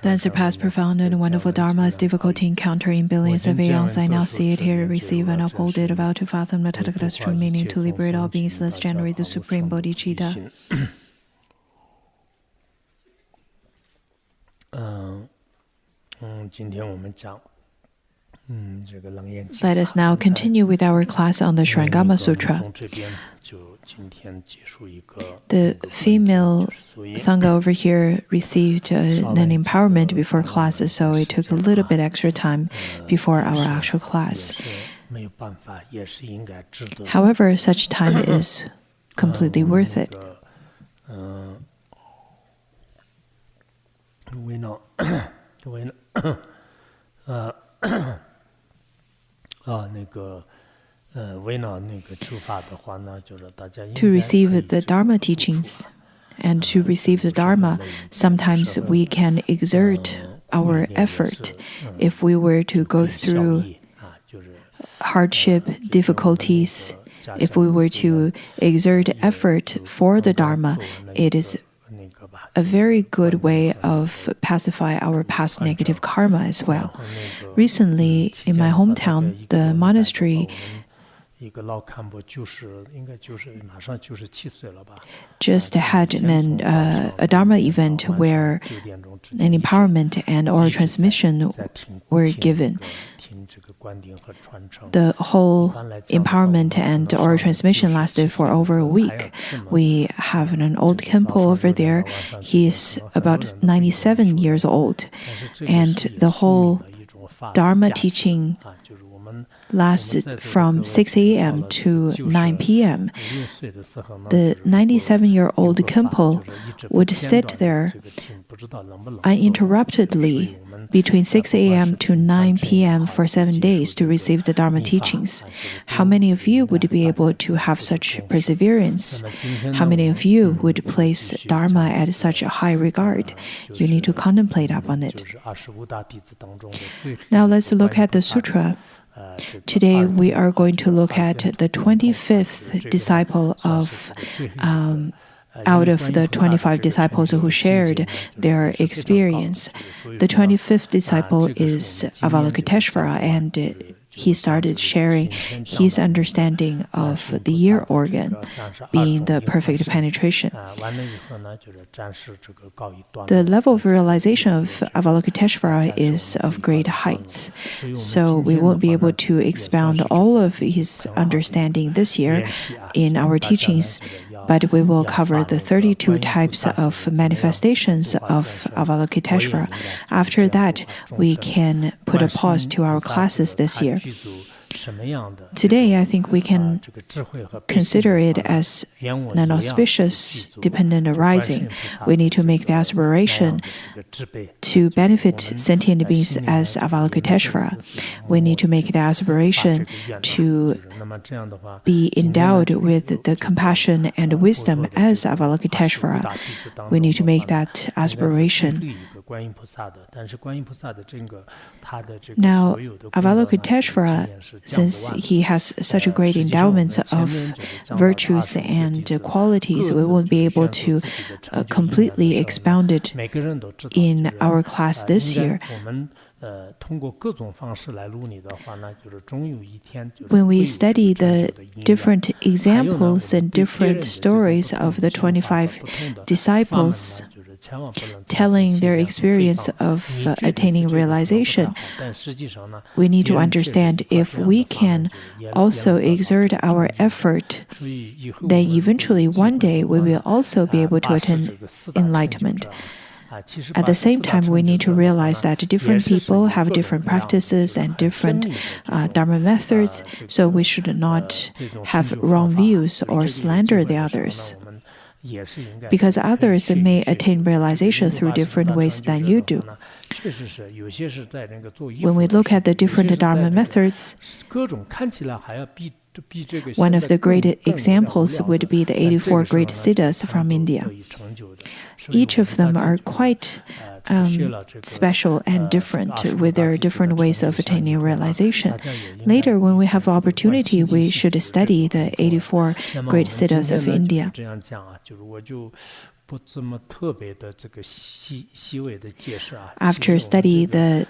The unsurpassed, profound, and wonderful Dharma is difficult to encounter in billions of aeons. I now see it, hear it, receive, and uphold it, about to fathom the Tathagata's true meaning, to liberate all beings, thus generate the supreme bodhicitta. Let us now continue with our class on the Surangama Sutra. The female Sangha over here received an empowerment before classes, so it took a little bit extra time before our actual class. However, such time is completely worth it. To receive the Dharma teachings and to receive the Dharma, sometimes we can exert our effort. If we were to go through hardship, difficulties, if we were to exert effort for the Dharma, it is a very good way of pacify our past negative karma as well. Recently, in my hometown, the monastery just had a Dharma event where an empowerment and oral transmission were given. The whole empowerment and oral transmission lasted for over a week. We have an old Khenpo over there. He is about 97 years old. And the whole Dharma teaching lasted from 6 a.m. to 9 p.m. The 97-year-old Khenpo would sit there uninterruptedly between 6 a.m. to 9 p.m. for 7 days to receive the Dharma teachings. How many of you would be able to have such perseverance? How many of you would place Dharma at such a high regard? You need to contemplate upon it. Now let's look at the sutra. Today we are going to look at the 25th disciple of out of the 25 disciples who shared their experience. The 25th disciple is Avalokiteshvara, and he started sharing his understanding of the ear organ being the perfect penetration. The level of realization of Avalokiteshvara is of great heights, so we won't be able to expound all of his understanding this year in our teachings, but we will cover the 32 types of manifestations of Avalokiteshvara. After that, we can put a pause to our classes this year. Today, I think we can consider it as an auspicious dependent arising. We need to make the aspiration to benefit sentient beings as Avalokiteshvara. We need to make the aspiration to be endowed with the compassion and wisdom as Avalokiteshvara. We need to make that aspiration. Now, Avalokiteshvara, since he has such a great endowment of virtues and qualities, we won't be able to completely expound it in our class this year. When we study the different examples and different stories of the 25 disciples, telling their experience of attaining realization, we need to understand if we can also exert our effort, then eventually one day we will also be able to attain enlightenment. At the same time, we need to realize that different people have different practices and different Dharma methods, so we should not have wrong views or slander the others. Because others may attain realization through different ways than you do. When we look at the different Dharma methods, One of the great examples would be the 84 great siddhas from India. Each of them are quite special and different with their different ways of attaining realization. Later, when we have opportunity, we should study the 84 great siddhas of India. After studying the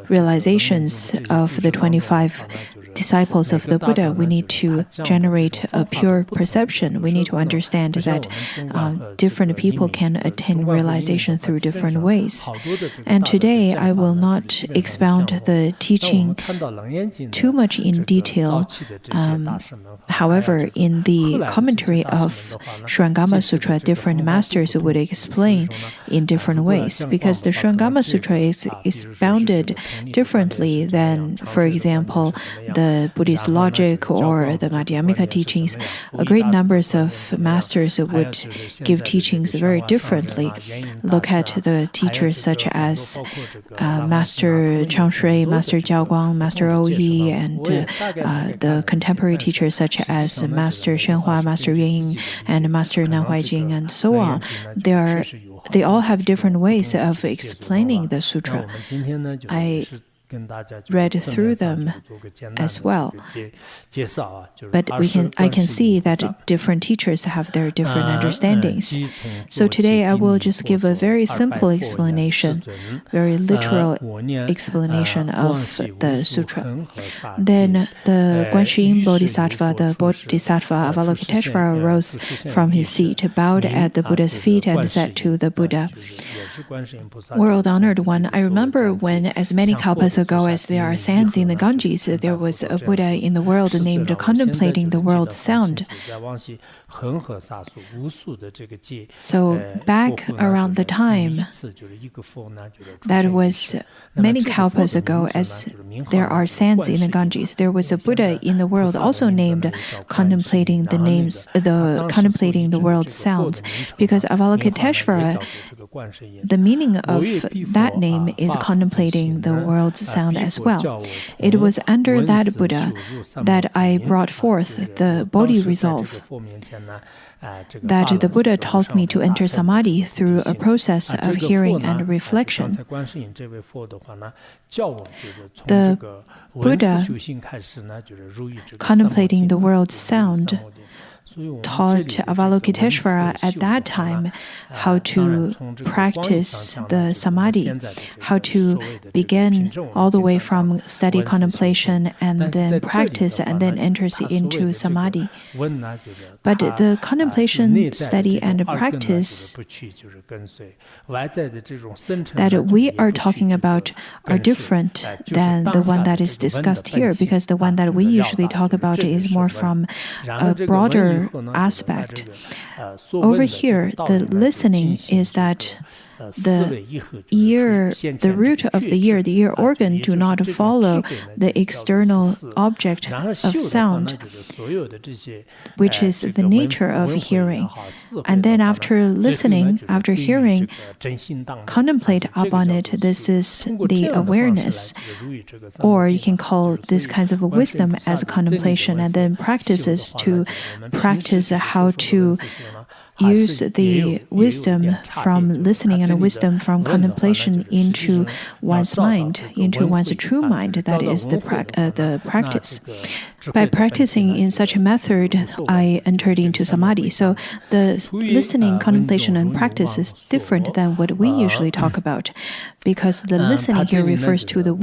realizations of the 25 disciples of the Buddha, we need to generate a pure perception. We need to understand that different people can attain realization through different ways. And today, I will not expound the teaching too much in detail. However, in the commentary of Surangama Sutra, different masters would explain in different ways, because the Surangama Sutra is expounded differently than, for example, the Buddhist logic or the Madhyamika teachings. A great numbers of masters would give teachings very differently. Look at the teachers such as Master Chang Shui, Master Jiao Guang, Master Ouyi, and the contemporary teachers such as Master Xuanhua, Master Yuanying, and Master Nanhuai Jing, and so on. They all have different ways of explaining the sutra. I read through them as well. But I can see that different teachers have their different understandings. So today I will just give a very simple explanation, very literal explanation of the sutra. Then the Guanxin Bodhisattva, the Bodhisattva Avalokiteshvara, rose from his seat, bowed at the Buddha's feet, and said to the Buddha, "World-honored one, I remember when, as many kalpas ago as there are sands in the Ganges, there was a Buddha in the world named Contemplating the World's Sound." So back around the time, that was many kalpas ago, as there are sands in the Ganges, there was a Buddha in the world also named Contemplating the World's Sounds, because Avalokiteshvara, the meaning of that name is contemplating the world's sound as well. It was under that Buddha that I brought forth the Bodhi resolve, that the Buddha taught me to enter Samadhi through a process of hearing and reflection. The Buddha, contemplating the world's sound, taught Avalokiteshvara at that time how to practice the Samadhi, how to begin all the way from study contemplation and then practice and then enters into Samadhi. But the contemplation, study, and practice that we are talking about are different than the one that is discussed here, because the one that we usually talk about is more from a broader aspect. Over here, the listening is that the root of the ear organ do not follow the external object of sound, which is the nature of hearing. And then after listening, after hearing, contemplate upon it. This is the awareness, or you can call this kinds of wisdom as contemplation, and then practice how to use the wisdom from listening and wisdom from contemplation into one's mind, into one's true mind. That is the practice. By practicing in such a method, I entered into Samadhi. So the listening, contemplation, and practice is different than what we usually talk about, because the listening here refers to the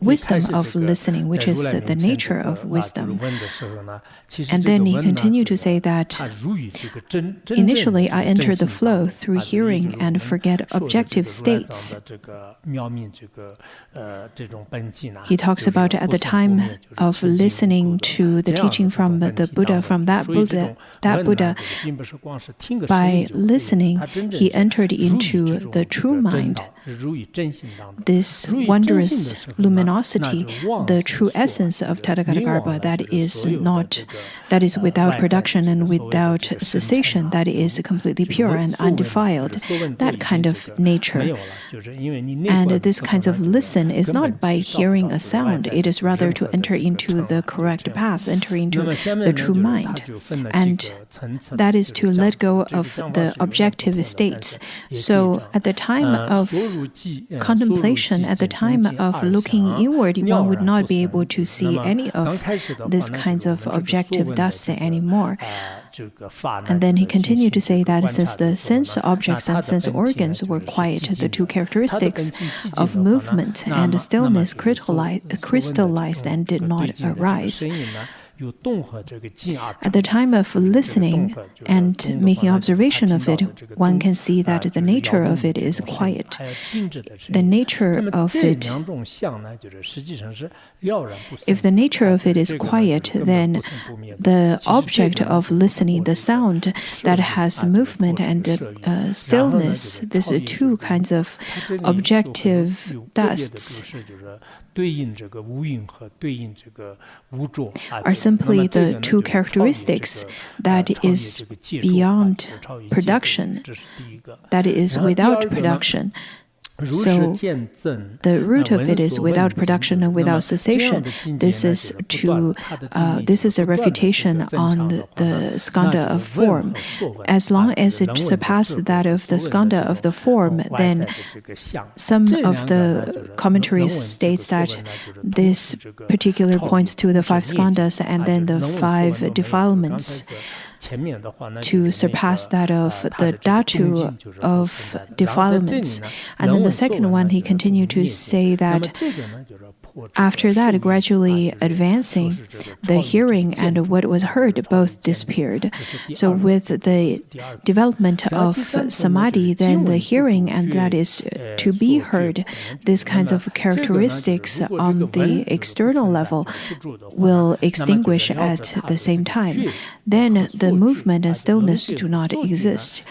wisdom of listening, which is the nature of wisdom. And then he continued to say that initially I entered the flow through hearing and forget objective states. He talks about at the time of listening to the teaching from the Buddha, that Buddha, by listening, he entered into the true mind, this wondrous luminosity, the true essence of Tathagata that is without production and without cessation, that is completely pure and undefiled, that kind of nature. And this kind of listen is not by hearing a sound, it is rather to enter into the correct correct path, enter into the true mind. And that is to let go of the objective states. So at the time of contemplation, at the time of looking inward, one would not be able to see any of these kinds of objective dust anymore. And then he continued to say that since the sense objects and sense organs were quiet, the two characteristics of movement and stillness crystallized and did not arise. At the time of listening and making observation of it, one can see that the nature of it is quiet. The nature of it, if the nature of it is quiet, then the object of listening, the sound that has movement and stillness, these are two kinds of objective dusts, are simply the two characteristics that is beyond production, that is without production. So the root of it is without production and without cessation. This is a refutation on the skandha of form. As long as it surpasses that of the skandha of the form, then some of the commentaries states that this particular points to the five skandhas and then the five defilements, to surpass that of the dhatu of defilements. And then the second one, he continued to say that after that, gradually advancing, the hearing and what was heard both disappeared. So with the development of samadhi, then the hearing and that is to be heard, these kinds of characteristics on the external level will extinguish at the same time. Then the movement and stillness do not exist.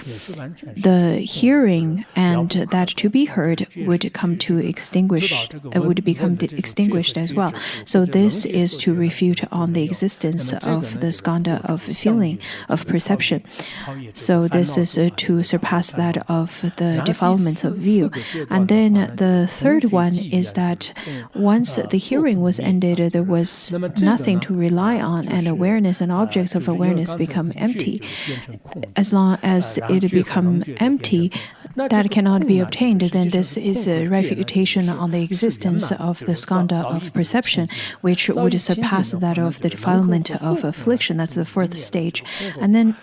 The hearing and that to be heard would come to extinguish, would become extinguished as well. So this is to refute on the existence of the skandha of feeling, of perception. So this is to surpass that of the defilements of view. And then the third one is that once the hearing was ended, there was nothing to rely on, and awareness and objects of awareness become empty. As long as it become empty, that cannot be obtained, then this is a refutation on the existence of the skandha of perception, which would surpass that of the defilement of affliction. That's the fourth stage. And then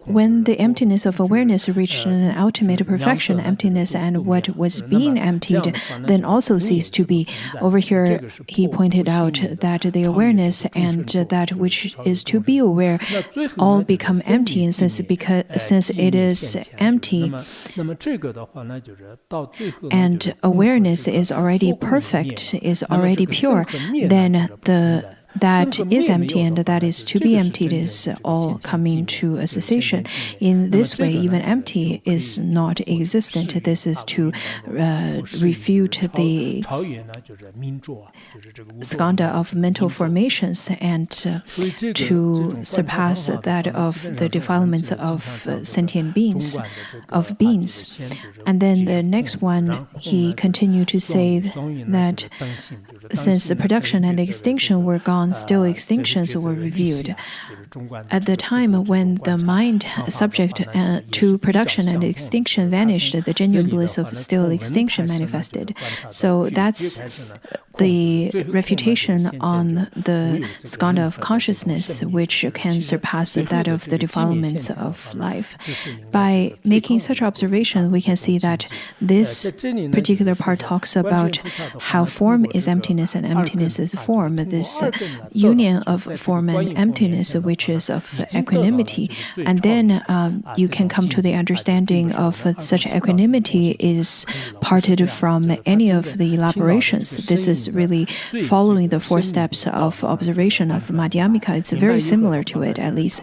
when the emptiness of awareness reached an ultimate perfection, emptiness and what was being emptied then also ceased to be. Over here, he pointed out that the awareness and that which is to be aware all become empty, and since it is empty, and awareness is already perfect, is already pure, then that is empty and that is to be emptied is all coming to a cessation. In this way, even empty is not existent. This is to refute the skandha of mental formations and to surpass that of the defilements of sentient beings, of beings. And then the next one, he continued to say that since the production and extinction were gone, still extinctions were revealed. At the time when the mind subject to production and extinction vanished, the genuine bliss of still extinction manifested. So that's the refutation on the skandha of consciousness, which can surpass that of the defilements of life. By making such observation, we can see that this particular part talks about how form is emptiness and emptiness is form. This union of form and emptiness, which is of equanimity. And then you can come to the understanding of such equanimity is parted from any of the elaborations. This is really following the four steps of observation of Madhyamika. It's very similar to it, at least.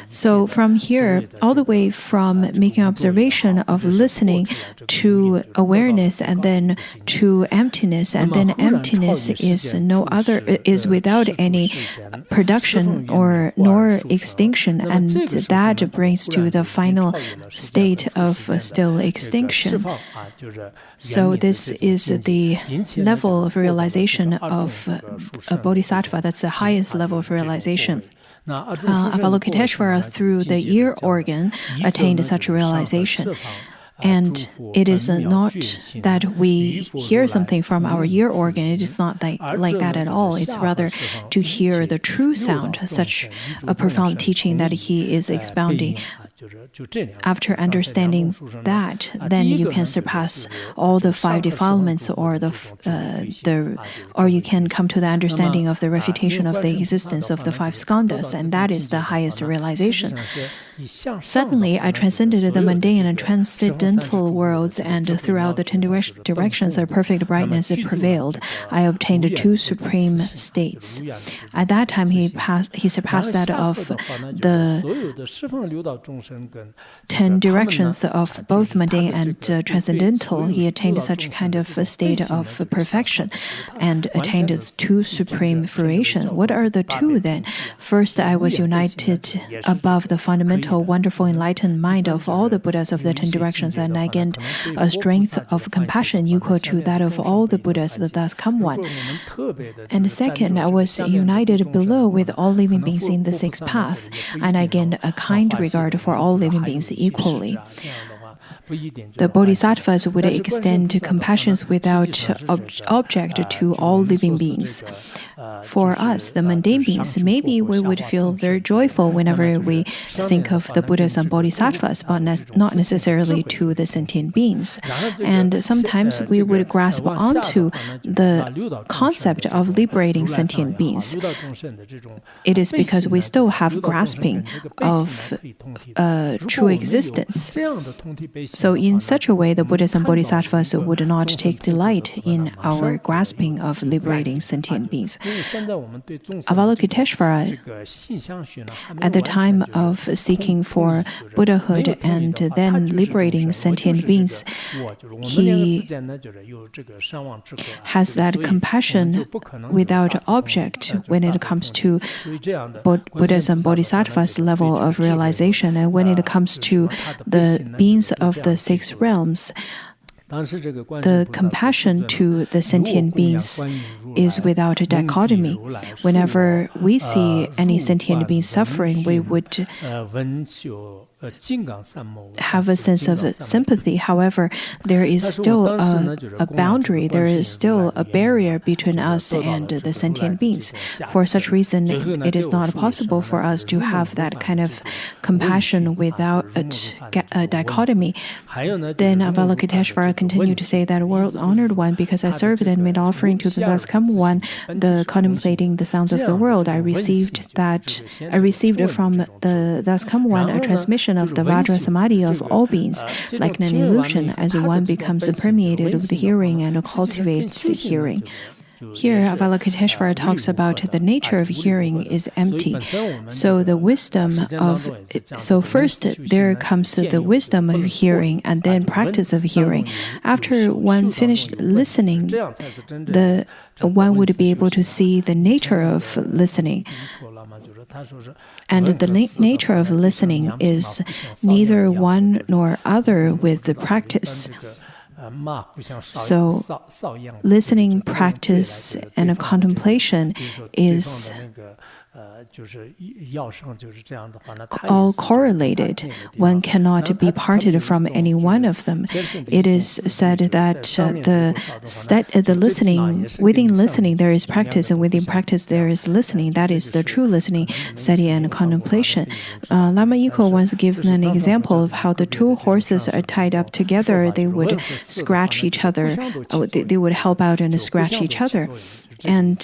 So from here, all the way from making observation of listening to awareness and then to emptiness, and then emptiness is without any production or nor extinction, and that brings to the final state of still extinction. So this is the level of realization realization of a bodhisattva. That's the highest level of realization. Avalokiteshvara, through the ear organ, attained such realization. And it is not that we hear something from our ear organ. It is not like that at all. It's rather to hear the true sound, such a profound teaching that he is expounding. After understanding that, then you can surpass all the 5 defilements, or you can come to the understanding of the refutation of the existence of the 5 skandhas, and that is the highest realization. Suddenly, I transcended the mundane and transcendental worlds, and throughout the 10 directions, a perfect brightness prevailed. I obtained 2 supreme states. At that time, he surpassed that of the 10 directions of both mundane and transcendental. He attained such kind of a state of perfection and attained 2 supreme fruition. What are the 2 then? First, I was united above the fundamental, wonderful, enlightened mind of all the Buddhas of the 10 directions, and I gained a strength of compassion equal to that of all the Buddhas, the thus come one. And second, I was united below with all living beings in the 6th path, and I gained a kind regard for all living beings equally. The bodhisattvas would extend compassion without object to all living beings. For us, the mundane beings, maybe we would feel very joyful whenever we think of the Buddhas and bodhisattvas, but not necessarily to the sentient beings. And sometimes we would grasp onto the concept of liberating sentient beings. It is because we still have grasping of true existence. So in such a way, the Buddhas and bodhisattvas would not take delight in our grasping of liberating sentient beings. Avalokiteshvara, at the time of seeking for Buddhahood and then liberating sentient beings, he has that compassion without object when it comes to Buddhas and bodhisattvas level of realization, and when it comes to the beings of the 6 realms, the compassion to the sentient beings is without a dichotomy. Whenever we see any sentient being suffering, we would have a sense of sympathy. However, there is still a boundary, there is still a barrier between us and the sentient beings. For such reason, it is not possible for us to have that kind of compassion without a dichotomy. Then Avalokiteshvara continued to say that, "World honored one, because I served and made offering to the thus come one, the contemplating the sounds of the world, I received from the thus come one a transmission of the Vajrayana Samadhi of all beings, like an illusion, as one becomes permeated with hearing and cultivates hearing." Here, Avalokiteshvara talks about the nature of hearing is empty. So first there comes the wisdom of hearing, and then practice of hearing. After one finished listening, one would be able to see the nature of listening. And the nature of listening is neither one nor other with the practice. So, listening, practice, and contemplation is all correlated. One cannot be parted from any one of them. It is said that the listening, within listening there is practice, and within practice there is listening. That is the true listening, study, and contemplation. Lama Yiko once gave an example of how the 2 horses are tied up together. They would scratch each other. They would help out and scratch each other. And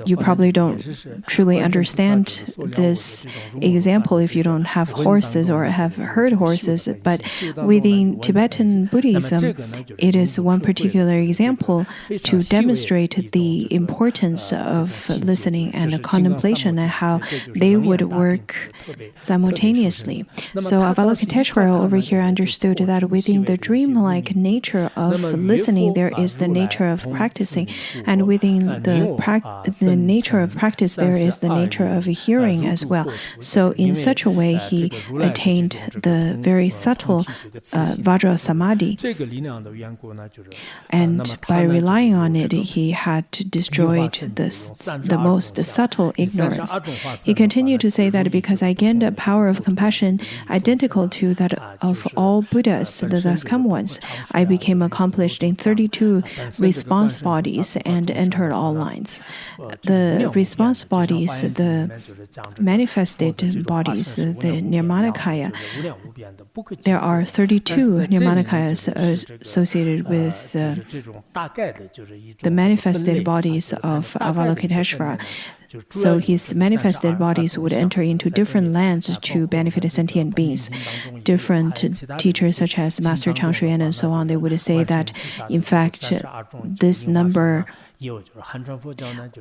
you probably don't truly understand this example if you don't have horses or have heard horses. But within Tibetan Buddhism, it is one particular example to demonstrate the importance of listening and contemplation and how they would work simultaneously. So Avalokiteshvara over here understood that within the dreamlike nature of listening, there is the nature of practicing, and within within the nature of practice, there is the nature of hearing as well. So in such a way, he attained the very subtle Vajra Samadhi. And by relying on it, he had destroyed the most subtle ignorance. He continued to say that because I gained a power of compassion identical to that of all Buddhas, the thus come ones, I became accomplished in 32 response bodies and entered all lines. The response bodies, the manifested bodies, the Nirmanakaya, there are 32 Nirmanakayas associated with the manifested bodies of Avalokiteshvara. So his manifested bodies would enter into different lands to benefit sentient beings. Different teachers such as Master Chang Shuyan and so on, they would say that in fact this number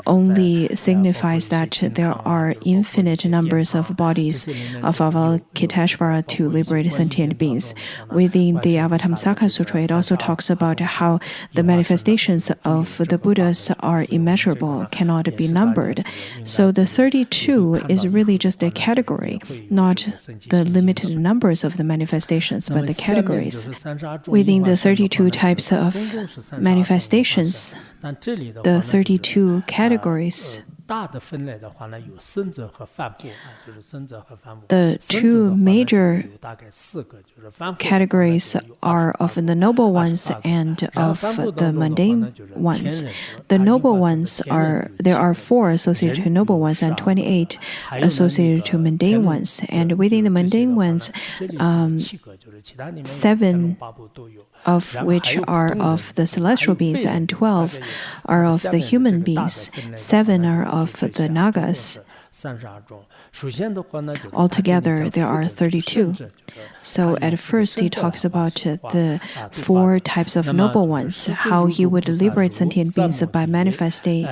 only signifies that there are infinite numbers of bodies of Avalokiteshvara to liberate sentient beings. Within the Avatamsaka Sutra, it also talks about how the manifestations of the Buddhas are immeasurable, cannot be numbered. So the 32 is really just a category, not the limited numbers of the manifestations, but the categories. Within the 32 types of manifestations, the 32 categories, the two major categories are of the noble ones and of the mundane ones. The noble ones there are 4 associated to noble ones and 28 associated to mundane ones. And within the mundane ones, 7 of which are of the celestial beings and 12 are of the human beings. 7 are of the Nagas. Altogether, there are 32. So at first, he talks about the 4 types of noble ones, how he would liberate sentient beings by manifesting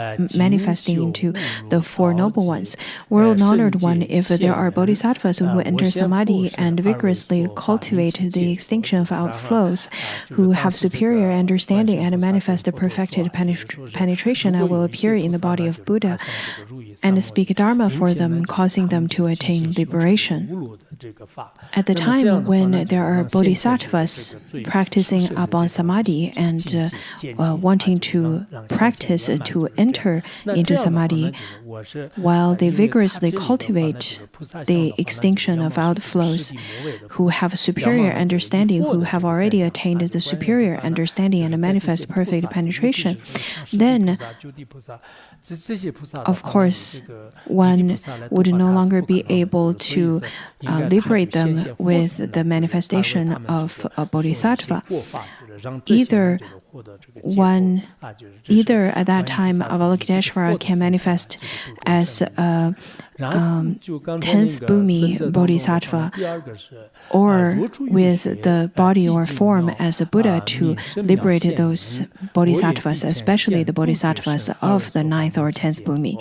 into the 4 noble ones. World-honored one, if there are bodhisattvas who enter samadhi and vigorously cultivate the extinction of outflows, who have superior understanding and manifest a perfected penetration, I will appear in the body of Buddha and speak Dharma for them, causing them to attain liberation. At the time when there are bodhisattvas practicing upon samadhi and wanting to practice to enter into samadhi, while they vigorously cultivate the extinction of outflows, who have superior understanding, who have already attained the superior understanding and manifest perfect penetration, then, of course, one would no longer be able to liberate them with the manifestation of a bodhisattva. Either at that time Avalokiteshvara can manifest as a 10th Bhumi Bodhisattva, or with the body or form as a Buddha to liberate those bodhisattvas, especially the bodhisattvas of the 9th or 10th Bhumi.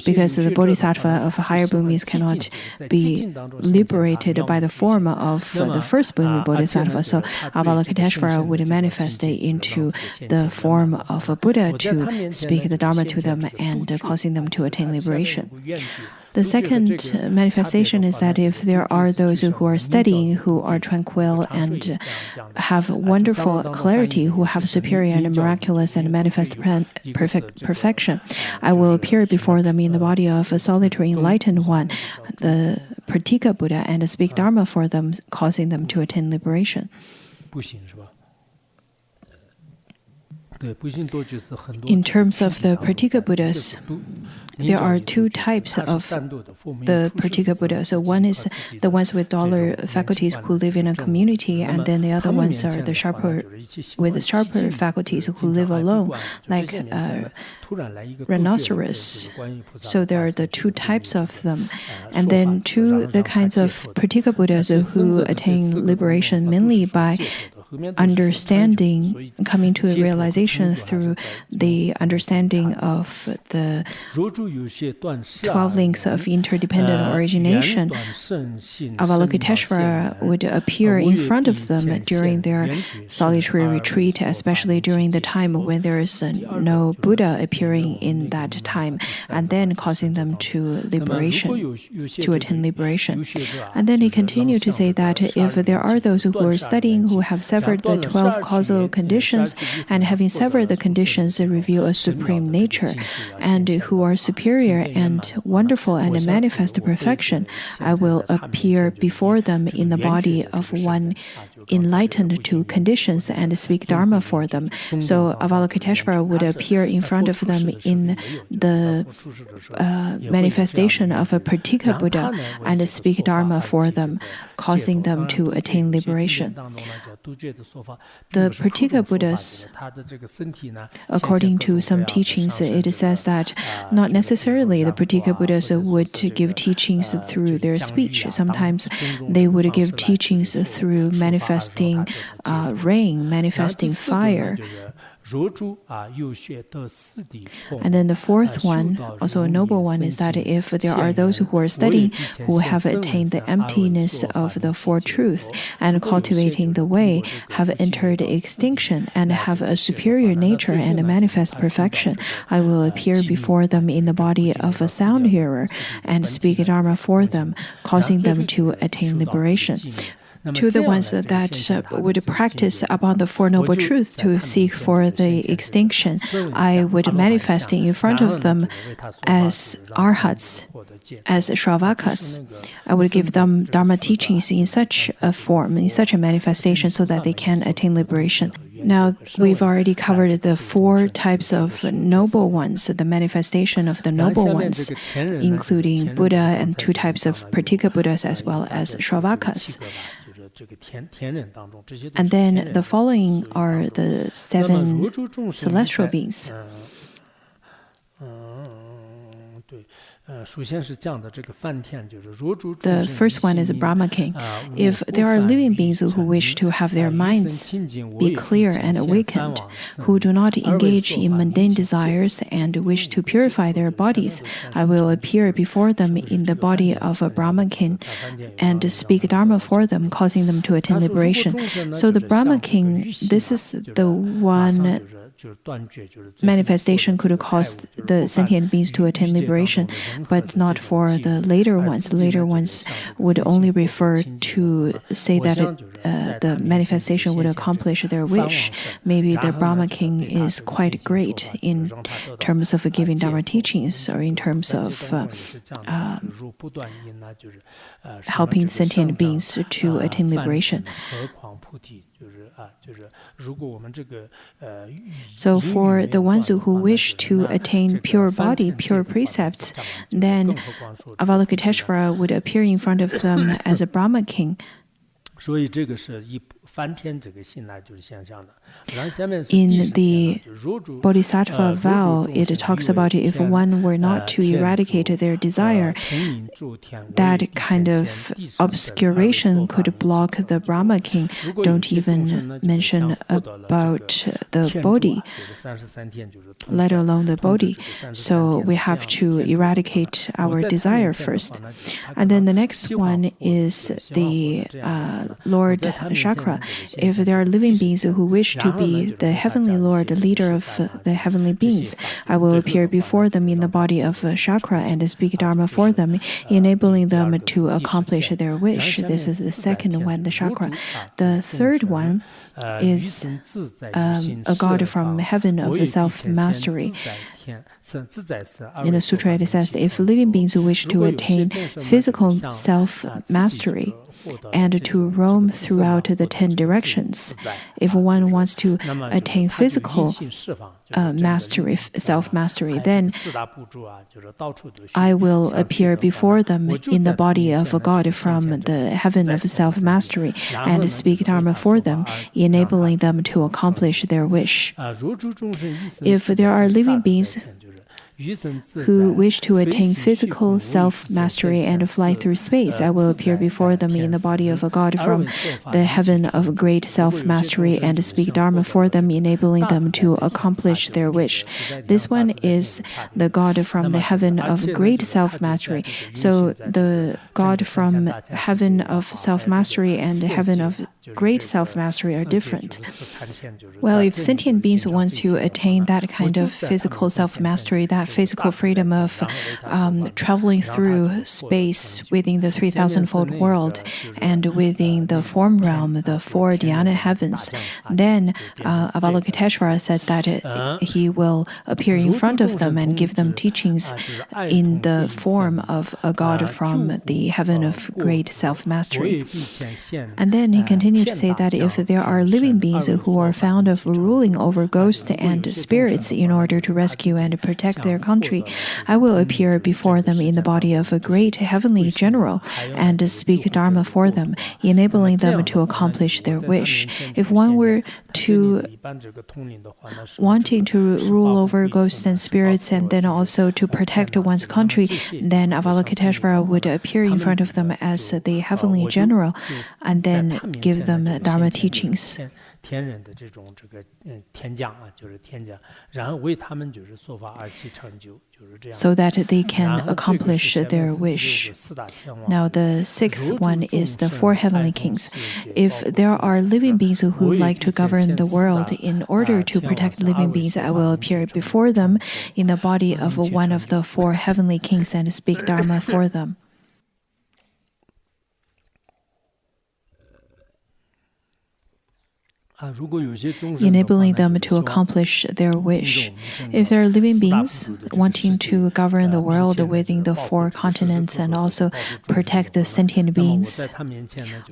Because the bodhisattva of higher bhumis cannot be liberated by the form of the first bhumi bodhisattva. So Avalokiteshvara would manifest into the form of a Buddha to speak the Dharma to them and causing them to attain liberation. The second manifestation is that if there are those who are studying, who are tranquil and have wonderful clarity, who have superior and miraculous and manifest perfection, I will appear before them in the body of a solitary enlightened one, the Pratika Buddha, and speak Dharma for them, causing them to attain liberation. In terms of the Pratika Buddhas, there are 2 types of the Pratika Buddha. So one is the ones with duller faculties who live in a community, and then the other ones are the sharper faculties who live alone, like rhinoceros. So there are the 2 types of them. And then the kinds of Pratika Buddhas who attain liberation mainly by understanding, coming to a realization through the understanding of the 12 links of interdependent origination, Avalokiteshvara would appear in front of them during their solitary retreat, especially during the time when there is no Buddha appearing in that time, and then causing them to liberation, to attain liberation. And then he continued to say that if there are those who are studying who have severed the 12 causal conditions and having severed the conditions reveal a supreme nature, and who are superior and wonderful and manifest perfection, I will appear before them in the body of one enlightened to conditions and speak Dharma for them. So Avalokiteshvara would appear in front of them in the manifestation of a particular Buddha and speak Dharma for them, causing them to attain liberation. The particular Buddhas, according to some teachings, it says that not necessarily the particular Buddhas would give teachings through their speech. Sometimes they would give teachings through manifesting rain, manifesting fire. And then the fourth one, also a noble one, is that if there are those who are studying who have attained the emptiness of the Four Truths and cultivating the way, have entered extinction and have a superior nature and a manifest perfection, I will appear before them in the body of a sound hearer and speak Dharma for them, causing them to attain liberation. To the ones that would practice upon the Four Noble Truths to seek for the extinction, I would manifest in front of them as arhats, as Shravakas. I would give them Dharma teachings in such a form, in such a manifestation, so that they can attain liberation. Now, we've already covered the 4 types of noble ones, the manifestation of the noble ones, including Buddha and 2 types of particular Buddhas as well as Shravakas. And then the following are the 7 celestial beings. The first one is a Brahma king. If there are living beings who wish to have their minds be clear and awakened, who do not engage in mundane desires and wish to purify their bodies, I will appear before them in the body of a Brahma king and speak Dharma for them, causing them to attain liberation. So the Brahma king, this is the one manifestation could cause the sentient beings to attain liberation, but not for the later ones. The later ones would only refer to say that the manifestation would accomplish their wish. Maybe the Brahma king is quite great in terms of giving Dharma teachings or in terms of helping sentient beings to attain liberation. So for the ones who wish to attain pure body, pure precepts, then Avalokiteshvara would appear in front of them as a Brahma king. In the Bodhisattva vow, it talks about if one were not to eradicate their desire, that kind of obscuration could block the Brahma king. Don't even mention about the Bodhi, let alone the Bodhi. So we have to eradicate our desire first. And then the next one is the Lord Chakra. If there are living beings who wish to be the heavenly Lord, the leader of the heavenly beings, I will appear before them in the body of Chakra and speak Dharma for them, enabling them to accomplish their wish. This is the second one, the Chakra. The third one is a god from heaven of self-mastery. In the sutra, it says, if living beings wish to attain physical self-mastery and to roam throughout the 10 directions, if one wants to attain physical mastery, self-mastery, then I will appear before them in the body of a god from the heaven of self-mastery and speak Dharma for them, enabling them to accomplish their wish. If there are living beings who wish to attain physical self-mastery and fly through space. I will appear before them in the body of a god from the heaven of great self-mastery and speak Dharma for them, enabling them to accomplish their wish. This one is the god from the heaven of great self-mastery. So the god from heaven of self-mastery and the heaven of great self-mastery are different. Well, if sentient beings want to attain that kind of physical self-mastery, that physical freedom of traveling through space within the 3,000-fold world and within the form realm, the four dhyana heavens, then Avalokiteshvara said that he will appear in front of them and give them teachings in the form of a god from the heaven of great self-mastery. And then he continued to say that if there are living beings who are found of ruling over ghosts and spirits in order to rescue and protect their country, I will appear before them in the body of a great heavenly general and speak Dharma for them, enabling them to accomplish their wish. If one were to wanting to rule over ghosts and spirits and then also to protect one's country, then Avalokiteshvara would appear in front of them as the heavenly general and then give them Dharma teachings. So that they can accomplish their wish. Now the sixth one is the four heavenly kings. If there are living beings who like to govern the world, in order to protect living beings, I will appear before them in the body of one of the four heavenly kings and speak Dharma for them, enabling them to accomplish their wish. If there are living beings wanting to govern the world within the four continents and also protect the sentient beings,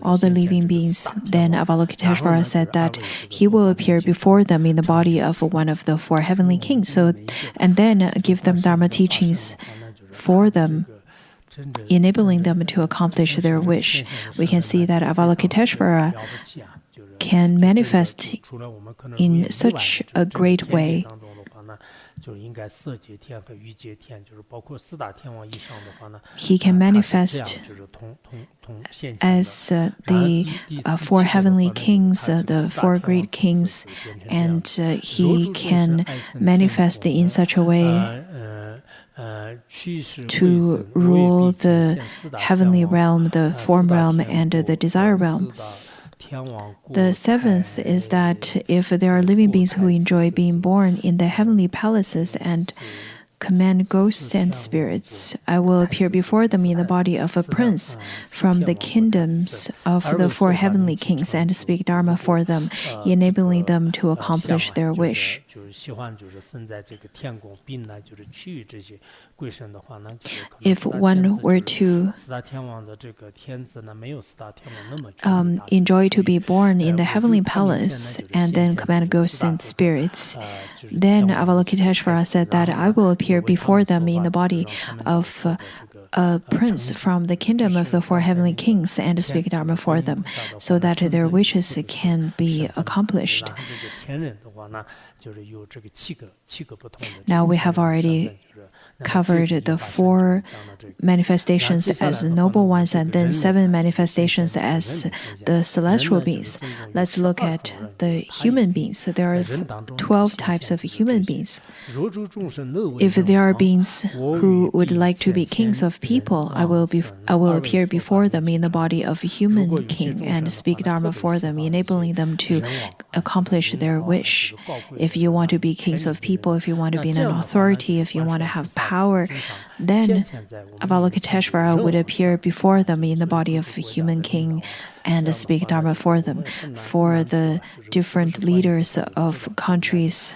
all the living beings, then Avalokiteshvara said that he will appear before them in the body of one of the four heavenly kings, and then give them Dharma teachings for them, enabling them to accomplish their wish. We can see that Avalokiteshvara can manifest in such a great way. He can manifest as the four hevenly kings, the four great kings, and he can manifest in such a way to rule the heavenly realm, the form realm, and the desire realm. The seventh is that if there are living beings who enjoy being born in the heavenly palaces and command ghosts and spirits, I will appear before them in the body of a prince from the kingdoms of the four heavenly kings and speak Dharma for them, enabling them to accomplish their wish. If one were to enjoy to be born in the heavenly palace and then command ghosts and spirits, then Avalokiteshvara said that I will appear before them in the body of a prince from the kingdom of the four heavenly kings and speak Dharma for them, so that their wishes can be accomplished. Now we have already covered the four manifestations as noble ones and then 7 manifestations as the celestial beings. Let's look at the human beings. There are 12 types of human beings. If there are beings who would like to be kings of people, I will appear before them in the body of a human king and speak Dharma for them, enabling them to accomplish their wish. If you want to be kings of people, if you want to be an authority, if you want to have power, then Avalokiteshvara would appear before them in the body of a human king and speak Dharma for them. For the different leaders of countries,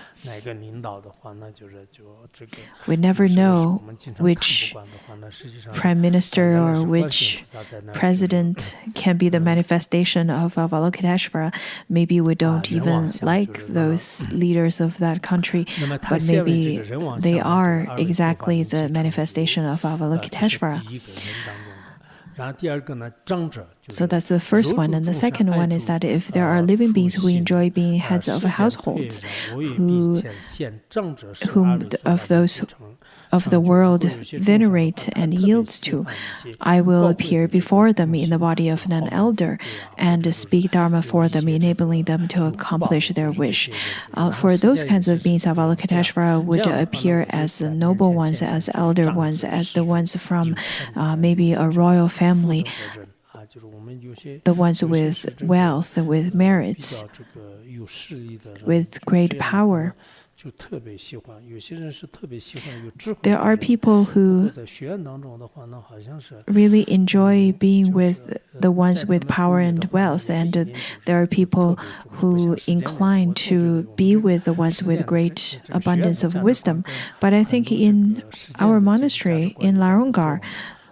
we never know which prime minister or which president can be the manifestation of Avalokiteshvara. Maybe we don't even like those leaders of that country, but maybe they are exactly the manifestation of Avalokiteshvara. So that's the first one. And the second one is that if there are living beings who enjoy being heads of households, of the world venerate and yields to, I will appear before them in the body of an elder and speak Dharma for them, enabling them to accomplish their wish. For those kinds of beings, Avalokiteshvara would appear as the noble ones, as elder ones, as the ones from maybe a royal family, the ones with wealth, with merits, with great power. There are people who really enjoy being with the ones with power and wealth, and there are people who incline to be with the ones with great abundance of wisdom. But I think in our monastery, in Larungar,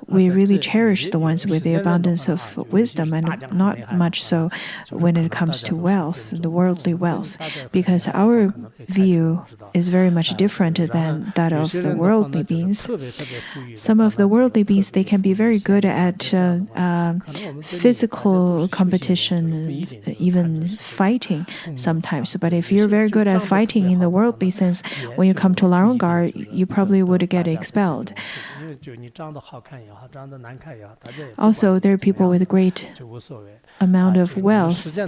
we really cherish the ones with the abundance of wisdom, and not much so when it comes to wealth, the worldly wealth, because our view is very much different than that of the worldly beings. Some of the worldly beings, they can be very good at physical competition, even fighting sometimes. But if you're very good at fighting in the worldly sense, when you come to Larungar, you probably would get expelled. Also, there are people with a great amount of wealth.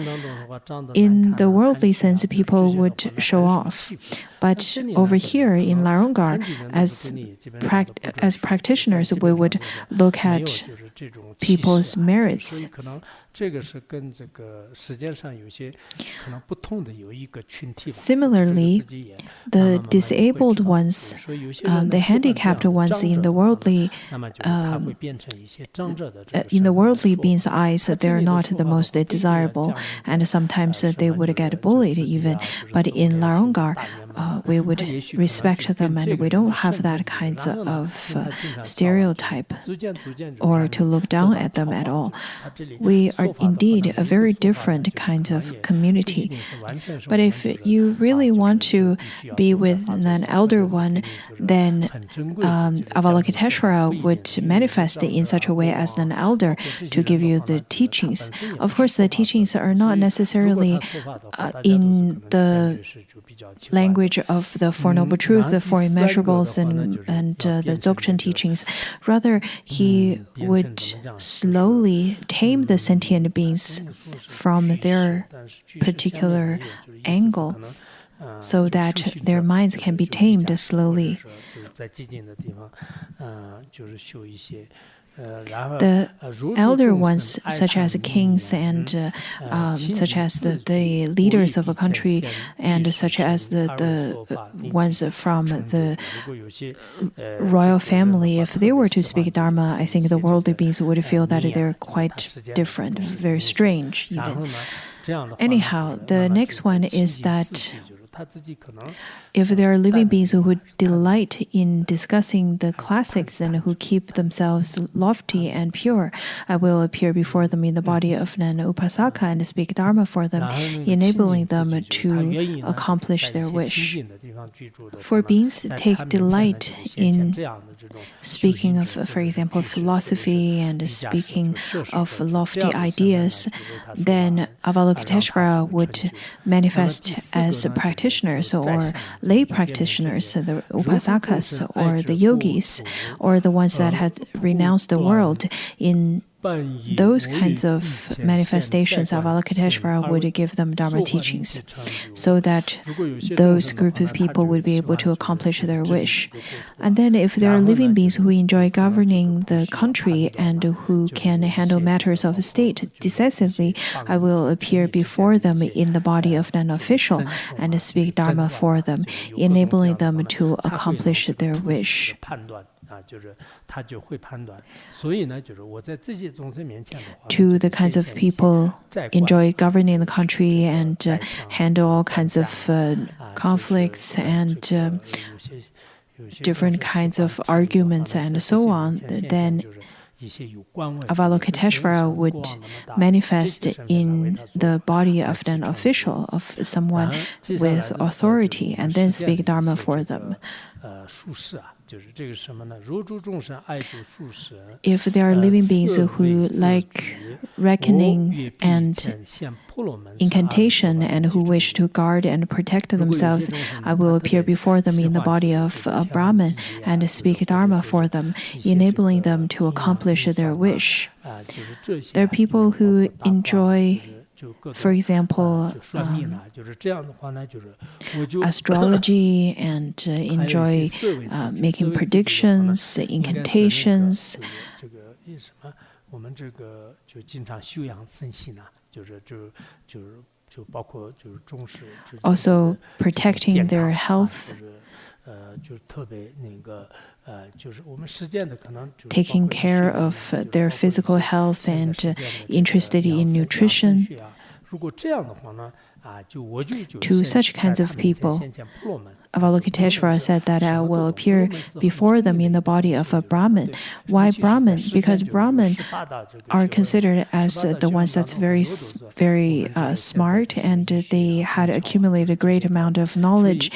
In the worldly sense, people would show off. But over here in Larungar, as practitioners, we would look at people's merits. Similarly, the disabled ones, the handicapped ones in the worldly beings' eyes, they're not the most desirable, and sometimes they would get bullied even. But in Larungar, we would respect them, and we don't have that kind of stereotype or to look down at them at all. We are indeed a very different kind of community. But if you really want to be with an elder one, then Avalokiteshvara would manifest in such a way as an elder to give you the teachings. Of course, the teachings are not necessarily in the language of the Four Noble Truths, the Four Immeasurables, and the Dzogchen teachings. Rather, he would slowly tame the sentient beings from their particular angle, so that their minds can be tamed slowly. The elder ones, such as kings and such as the leaders of a country, and such as the ones from the royal family, if they were to speak Dharma, I think the worldly beings would feel that they're quite different, very strange even. Anyhow, the next one is that if there are living beings who delight in discussing the classics and who keep themselves lofty and pure, I will appear before them in the body of an upasaka and speak Dharma for them, enabling them to accomplish their wish. For beings take delight in speaking of, for example, philosophy and speaking of lofty ideas, then Avalokiteshvara would manifest as practitioners or lay practitioners, the upasakas or the yogis, or the ones that had renounced the world. In those kinds of manifestations, Avalokiteshvara would give them Dharma teachings, so that those group of people would be able to accomplish their wish. And then if there are living beings who enjoy governing the country and who can handle matters of state decisively, I will appear before them in the body of an official and speak Dharma for them, enabling them to accomplish their wish. To the kinds of people enjoy governing the country and handle all kinds of conflicts and different kinds of arguments and so on, then Avalokiteshvara would manifest in the body of an official, of someone with authority, and then speak Dharma for them. If there are living beings who like reckoning and incantation and who wish to guard and protect themselves, I will appear before them in the body of a Brahmin and speak Dharma for them, enabling them to accomplish their wish. There are people who enjoy, for example, astrology and enjoy making predictions, incantations. Also protecting their health, taking care of their physical health and interested in nutrition. To such kinds of people, Avalokiteshvara said that I will appear before them in the body of a Brahmin. Why Brahmin? Because Brahmin are considered as the ones that's very smart, and they had accumulated a great amount of knowledge.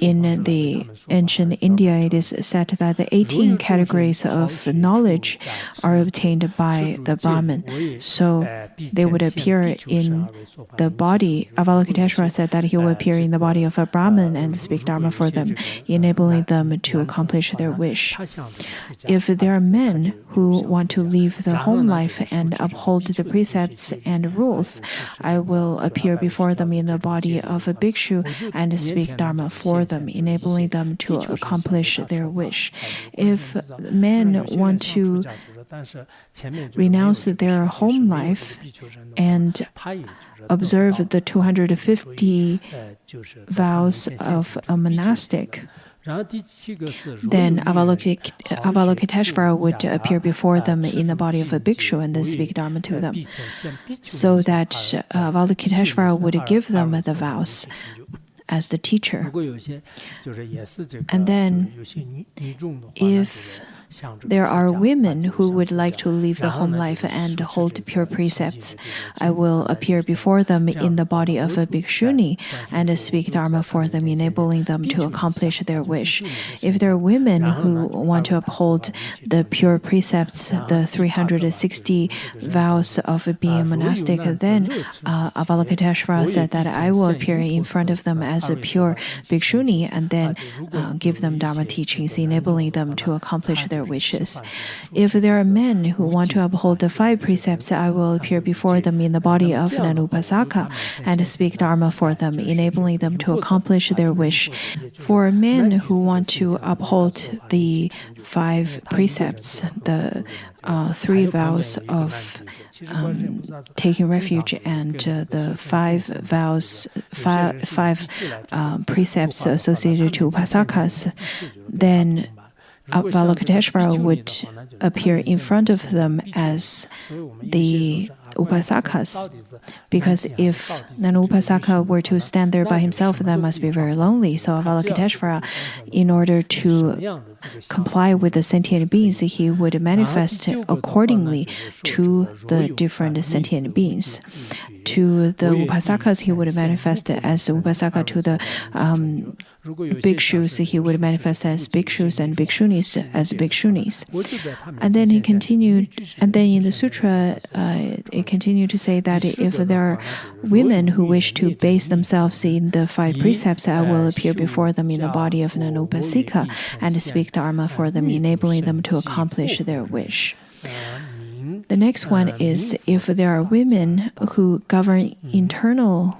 In the ancient India, it is said that the 18 categories of knowledge are obtained by the Brahmin. So they would appear in the body. Avalokiteshvara said that he will appear in the body of a Brahmin and speak Dharma for them, enabling them to accomplish their wish. If there are men who want to leave the home life and uphold the precepts and rules, I will appear before them in the body of a bhikshu and speak Dharma for them, enabling them to accomplish their wish. If men want to renounce their home life and observe the 250 vows of a monastic, then Avalokiteshvara would appear before them in the body of a bhikshu and then speak Dharma to them, so that Avalokiteshvara would give them the vows as the teacher. And then, if there are women who would like to leave the home life and hold pure precepts, I will appear before them in the body of a bhikshuni and speak Dharma for them, enabling them to accomplish their wish. If there are women who want to uphold the pure precepts, the 360 vows of being monastic, then Avalokiteshvara said that I will appear in front of them as a pure bhikshuni and then give them Dharma teachings, enabling them to accomplish their wishes. If there are men who want to uphold the 5 precepts, I will appear before them in the body of an upasaka and speak Dharma for them, enabling them to accomplish their wish. For men who want to uphold the 5 precepts, the 3 vows of taking refuge and the 5 vows, 5 precepts associated to upasakas, then Avalokiteshvara would appear in front of them as the upasakas, because if an upasaka were to stand there by himself, that must be very lonely. So Avalokiteshvara, in order to comply with the sentient beings, he would manifest accordingly to the different sentient beings. To the upasakas, he would manifest as upasaka. To the bhikshus, he would manifest as bhikshus, and bhikshunis as bhikshunis. And then he continued, and then in the sutra, it continued to say that if there are women who wish to base themselves in the 5 precepts, I will appear before them in the body of an upasika and speak Dharma for them, enabling them to accomplish their wish. The next one is if there are women who govern internal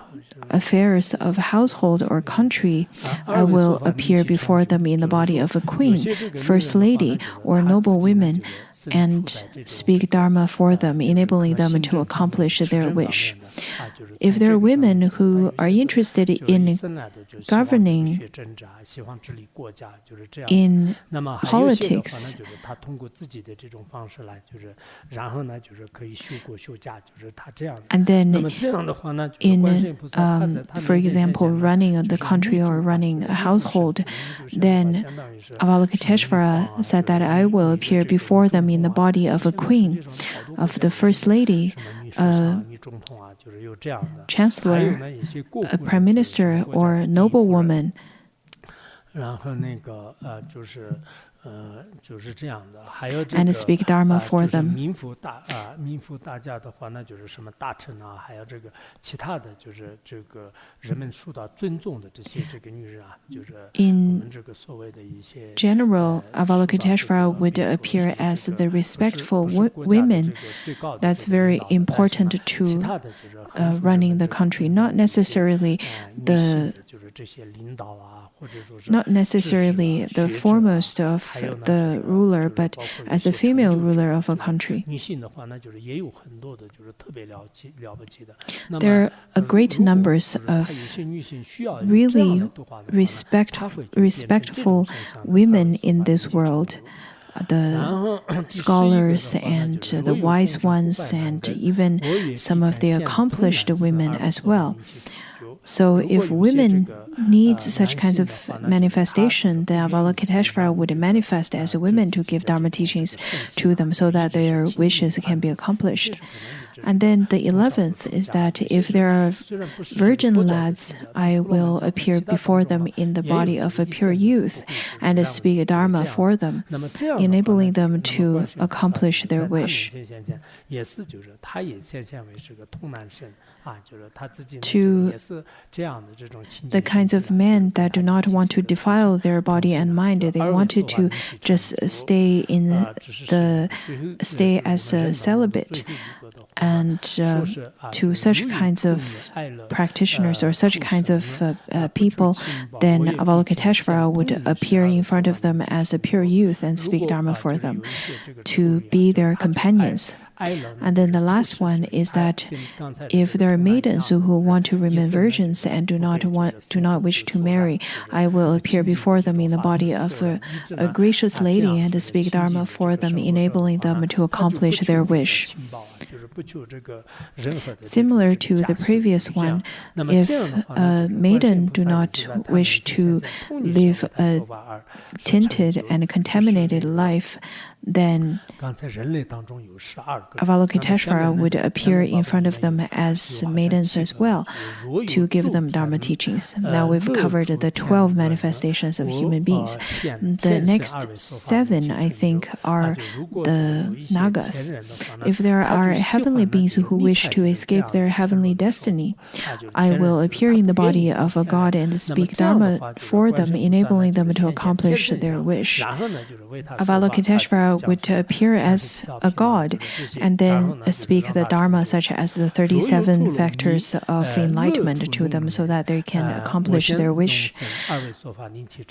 affairs of household or country, I will appear before them in the body of a queen, first lady, or noble women, and speak Dharma for them, enabling them to accomplish their wish. If there are women who are interested in governing in politics, and then in, for example, running the country or running a household, then Avalokiteshvara said that I will appear before them in the body of a queen, of the first lady, a chancellor, a prime minister, or noblewoman. and speak Dharma for them. In general, Avalokiteshvara would appear as the respectful women. That's very important to running the country, not necessarily the foremost of the ruler, but as a female ruler of a country. There are a great numbers of really respectful women in this world. The scholars and the wise ones, and even some of the accomplished women as well. So if women need such kinds of manifestation, then Avalokiteshvara would manifest as women to give Dharma teachings to them so that their wishes can be accomplished. And then the 11th is that if there are virgin lads, I will appear before them in the body of a pure youth and speak Dharma for them, enabling them to accomplish their wish. To the kinds of men that do not want to defile their body and mind, they wanted to just stay as a celibate. And to such kinds of practitioners or such kinds of people, then Avalokiteshvara would appear in front of them as a pure youth and speak Dharma for them, to be their companions. And then the last one is that if there are maidens who want to remain virgins and do not wish to marry, I will appear before them in the body of a gracious lady and speak Dharma for them, enabling them to accomplish their wish. Similar to the previous one, if a maiden do not wish to live a tainted and contaminated life, then Avalokiteshvara would appear in front of them as maidens as well, to give them Dharma teachings. Now we've covered the 12 manifestations of human beings. The next 7, I think, are the Nagas. If there are heavenly beings who wish to escape their heavenly destiny, I will appear in the body of a god and speak Dharma for them, enabling them to accomplish their wish. Avalokiteshvara would appear as a god and then speak the Dharma, such as the 37 factors of enlightenment, to them so that they can accomplish their wish.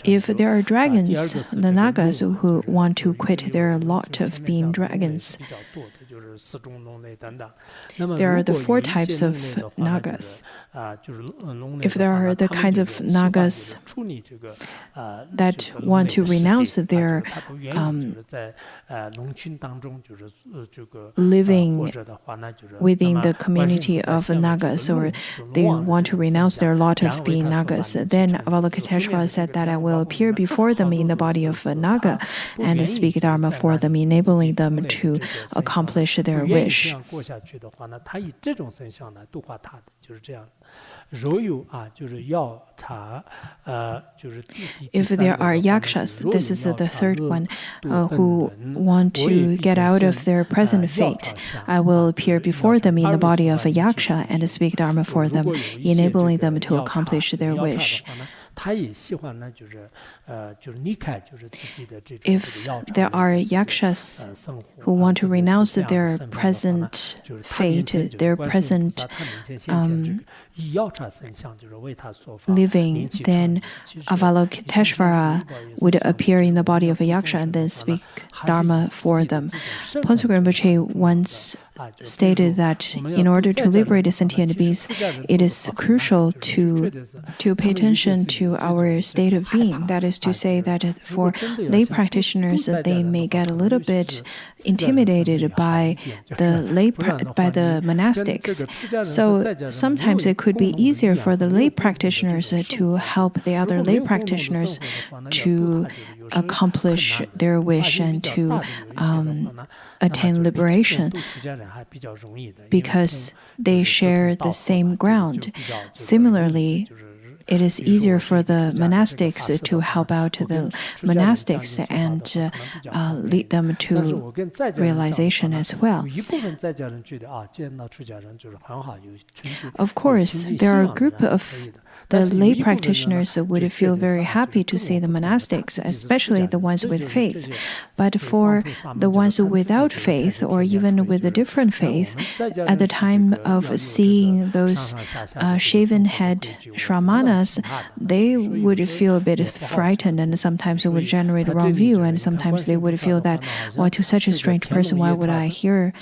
If there are dragons, the Nagas, who want to quit their lot of being dragons, there are the 4 types of Nagas. If there are the kinds of Nagas that want to renounce their living within the community of Nagas, or they want to renounce their lot of being Nagas, then Avalokiteshvara said that I will appear before them in the body of a Naga and speak Dharma for them, enabling them to accomplish their wish. If there are yakshas, this is the 3rd one, who want to get out of their present fate, I will appear before them in the body of a yaksha and speak Dharma for them, enabling them to accomplish their wish. If there are yakshas who want to renounce their present fate, their present living, then Avalokiteshvara would appear in the body of a yaksha and then speak Dharma for them. Pontsuk Rinpoche once stated that in order to liberate sentient beings, it is crucial to pay attention to our state of being. That is to say that for lay practitioners, they may get a little bit intimidated by the monastics. So sometimes it could be easier for the lay practitioners to help the other lay practitioners to accomplish their wish and to attain liberation, because they share the same ground. Similarly, it is easier for the monastics to help out the monastics and lead them to realization as well. Of course, there are a group of the lay practitioners would feel very happy to see the monastics, especially the ones with faith. But for the ones without faith, or even with a different faith, at the time of seeing those shaven head Shramanas, they would feel a bit frightened, and sometimes it would generate a wrong view, and sometimes they would feel that, well, to such a strange person, why would I hear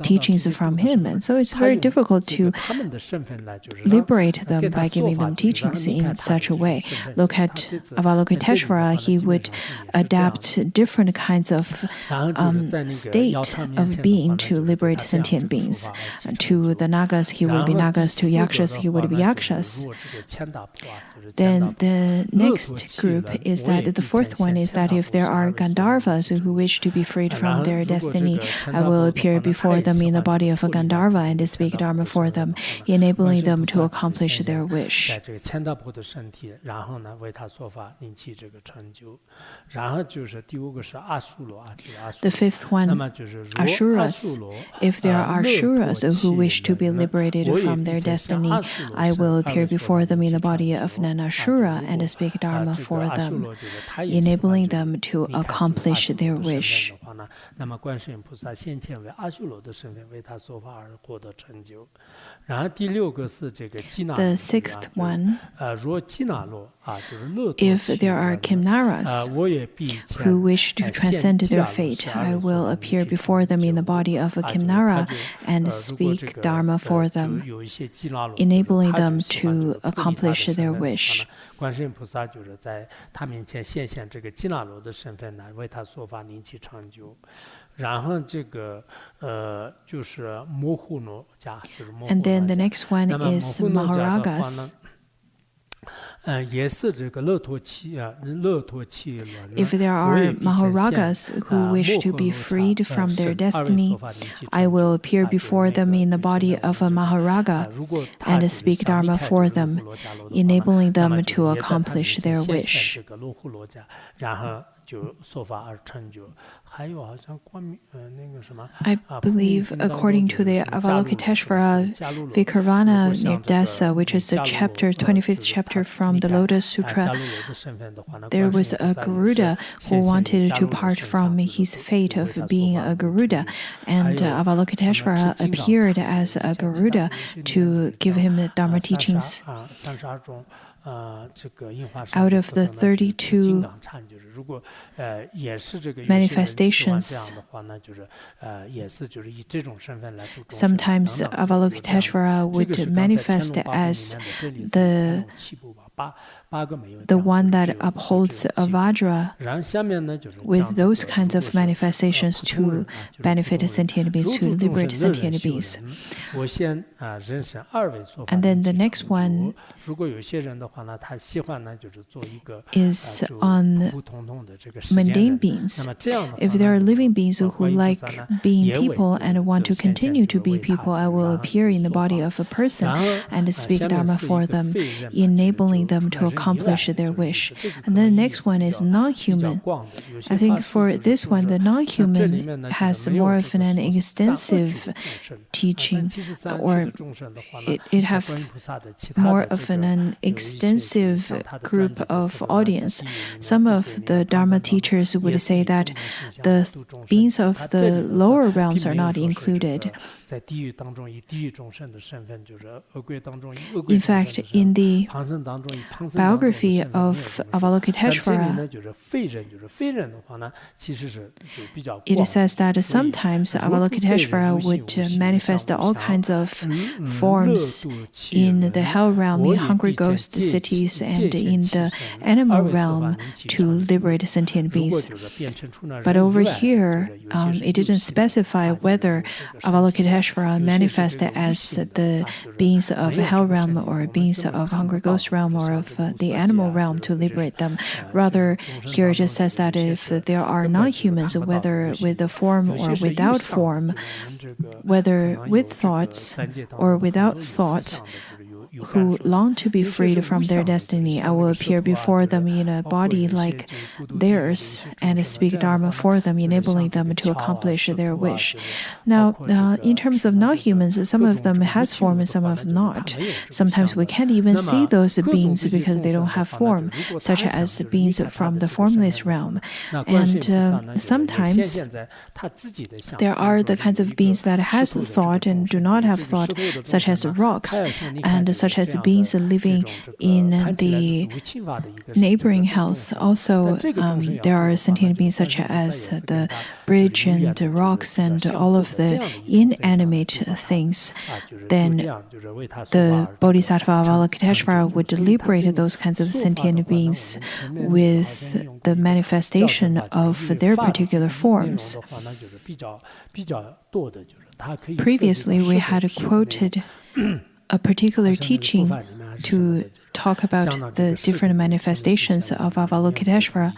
teachings from him? And so it's very difficult to liberate them by giving them teachings in such a way. Look at Avalokiteshvara, he would adapt different kinds of state of being to liberate sentient beings. To the Nagas, he would be Nagas. To Yakshas, he would be Yakshas. Then the next group is that the fourth one is that if there are Gandharvas who wish to be freed from their destiny, I will appear before them in the body of a Gandharva and speak Dharma for them, enabling them to accomplish their wish. The fifth one, Asuras. If there are Asuras who wish to be liberated from their destiny, I will appear before them in the body of an Ashura and speak Dharma for them, enabling them to accomplish their wish. The sixth one, if there are Kimnaras who wish to transcend their fate, I will appear before them in the body of a Kimnara and speak Dharma for them, enabling them to accomplish their wish. And then the next one is Maharagas. If there are Maharagas who wish to be freed from their destiny, I will appear before them in the body of a Maharaga and speak Dharma for them, enabling them to accomplish their wish. I believe, according to the Avalokiteshvara Vikarvana Nirdesa, which is the 25th chapter from the Lotus Sutra, there was a Garuda who wanted to part from his fate of being a Garuda, and Avalokiteshvara appeared as a Garuda to give him Dharma teachings. Out of the 32 manifestations, sometimes Avalokiteshvara would manifest as the one that upholds a Vajra with those kinds of manifestations to benefit sentient beings, to liberate sentient beings. And then the next one is on mundane beings. If there are living beings who like being people and want to continue to be people, I will appear in the body of a person and speak Dharma for them, enabling them to accomplish their wish. And then the next one is non-human. I think for this one, the non-human has more of an extensive teaching, or it have more of an extensive group of audience. Some of the Dharma teachers would say that the beings of the lower realms are not included. In fact, in the biography of Avalokiteshvara, it says that sometimes Avalokiteshvara would manifest all kinds of forms in the hell realm, in hungry ghost cities, and in the animal realm to liberate sentient beings. But over here, it didn't specify whether Avalokiteshvara manifested as the beings of hell realm or beings of hungry ghost realm or of the animal realm to liberate them. Rather, here it just says that if there are non-humans, whether with a form or without form, whether with thoughts or without thought, who long to be freed from their destiny. I will appear before them in a body like theirs and speak Dharma for them, enabling them to accomplish their wish. Now, in terms of non-humans, some of them has form and some of not. Sometimes we can't even see those beings because they don't have form, such as beings from the formless realm. And sometimes there are the kinds of beings that has thought and do not have thought, such as rocks, and such as beings living in the neighboring house. Also, there are sentient beings such as the bridge and the rocks and all of the inanimate things. Then the Bodhisattva Avalokiteshvara would liberate those kinds of sentient beings with the manifestation of their particular forms. Previously, we had quoted a particular teaching to talk about the different manifestations of Avalokiteshvara.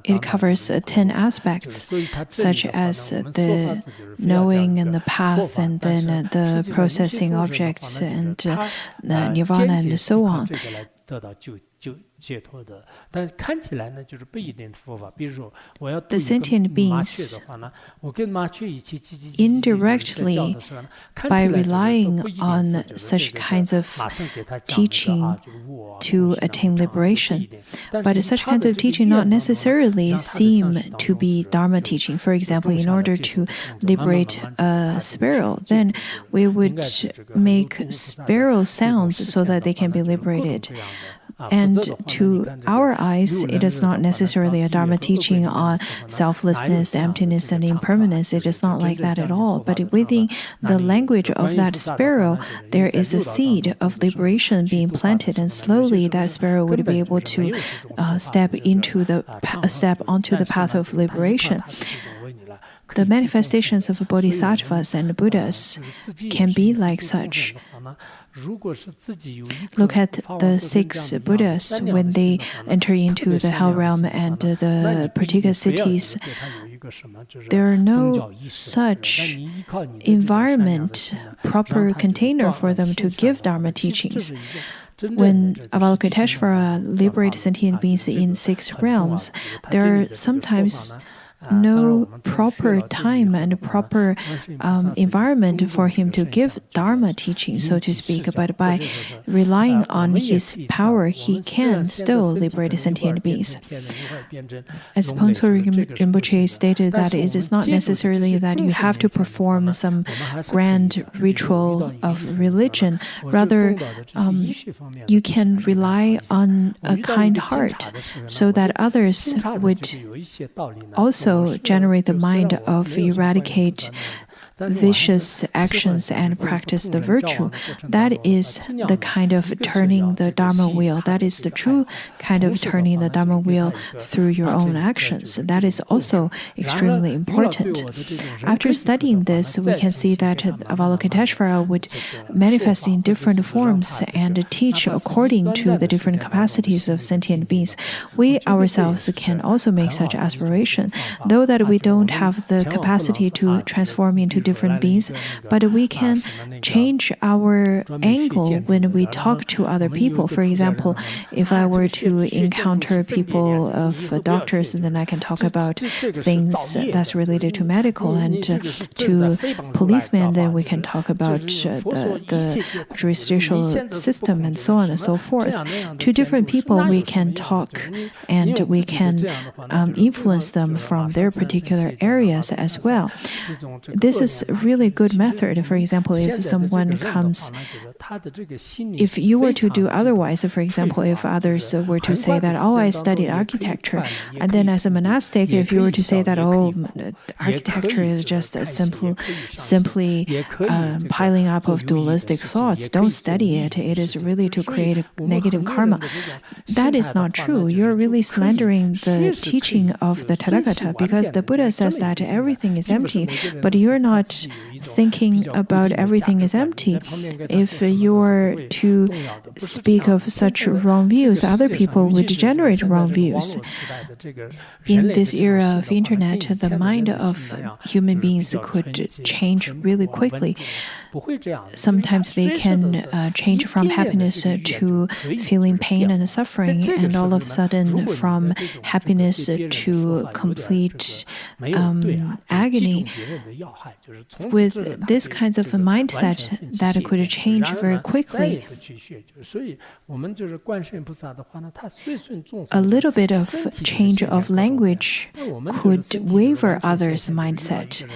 It covers 10 aspects, such as the knowing and the path, and then the processing objects, and the nirvana, and so on. The sentient beings indirectly, by relying on such kinds of teaching to attain liberation, but such kinds of teaching not necessarily seem to be Dharma teaching. For example, in order to liberate a sparrow, then we would make sparrow sounds so that they can be liberated. And to our eyes, it is not necessarily a Dharma teaching on selflessness, emptiness, and impermanence. It is not like that at all. But within the language of that sparrow, there is a seed of liberation being planted, and slowly that sparrow would be able to step onto the path of liberation. The manifestations of bodhisattvas and Buddhas can be like such. Look at the 6 Buddhas when they enter into the hell realm and the Pratika cities. There are no such environment, proper container for them to give Dharma teachings. When Avalokiteshvara liberates sentient beings in 6 realms, there are sometimes no proper time and proper environment for him to give Dharma teaching, so to speak. But by relying on his power, he can still liberate sentient beings. As Pongso Rinpoche stated, that it is not necessarily that you have to perform some grand ritual of religion. Rather, you can rely on a kind heart so that others would also generate the mind of eradicate vicious actions and practice the virtue. That is the kind of turning the Dharma wheel. That is the true kind of turning the Dharma wheel through your own actions. That is also extremely important. After studying this, we can see that Avalokiteshvara would manifest in different forms and teach according to the different capacities of sentient beings. We ourselves can also make such aspiration, though that we don't have the capacity to transform into different beings, but we can change our angle when we talk to other people. For example, if I were to encounter people of doctors, then I can talk about things that's related to medical, and to policemen, then we can talk about the judicial system and so on and so forth. To different people, we can talk and we can influence them from their particular areas as well. This is a really good method. For example, if someone comes, if you were to do otherwise, for example, if others were to say that, oh, I studied architecture, and then as a monastic, if you were to say that, oh, architecture is just simply piling up of dualistic thoughts, don't study it. It is really to create a negative karma. That is not true. You're really slandering the teaching of the Tathagata, because the Buddha says that everything is empty, but you're not not thinking about everything is empty. If you were to speak of such wrong views, other people would generate wrong views. In this era of internet, the mind of human beings could change really quickly. Sometimes they can change from happiness to feeling pain and suffering, and all of a sudden from happiness to complete agony. With this kinds of a mindset, that could change very quickly. A little bit of change of language could waver others' mindset.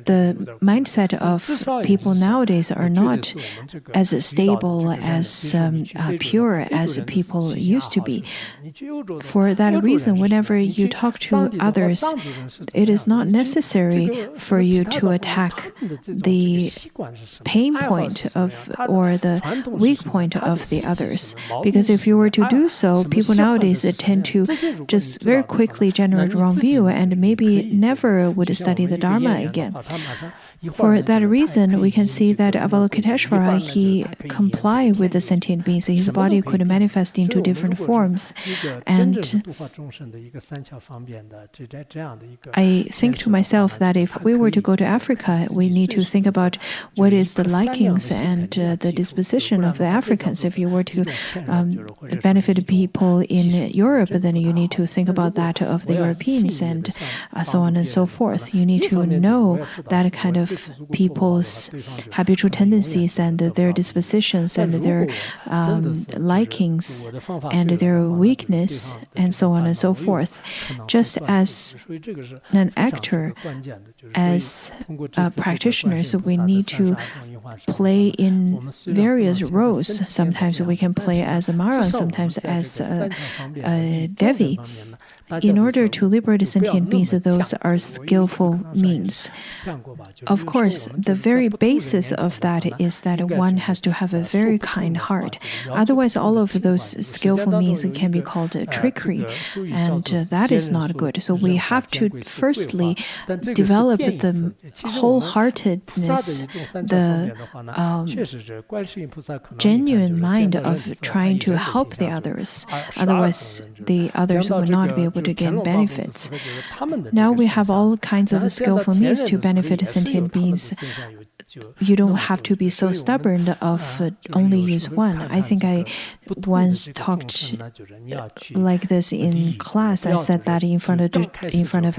The mindset of people nowadays are not as stable, as pure as people used to be. For that reason, whenever you talk to others, it is not necessary for you to attack the pain point of or the weak point of the others. Because if you were to do so, people nowadays tend to just very quickly generate wrong view and maybe never would study the Dharma again. For that reason, we can see that Avalokiteshvara, he complied with the sentient beings. His body could manifest into different forms. And I think to myself that if we were to go to Africa, we need to think about what is the likings and the disposition of the Africans. If you were to benefit people in Europe, then you need to think about that of the Europeans and so on and so forth. You need to know that kind of people's habitual tendencies and their dispositions and their likings and their weakness and so on and so forth. Just as an actor, as practitioners, we need to play in various roles. Sometimes we can play as a Mara, sometimes as a Devi. In order to liberate sentient beings, those are skillful means. Of course, the very basis of that is that one has to have a very kind heart. Otherwise, all of those skillful means can be called trickery, and that is not good. So we have to firstly develop the wholeheartedness, the genuine mind of trying to help the others. Otherwise, the others will not be able to gain benefits. Now we have all kinds of skillful means to benefit sentient beings. You don't have to be so stubborn of only use one. I think I once talked like this in class. I said that in front of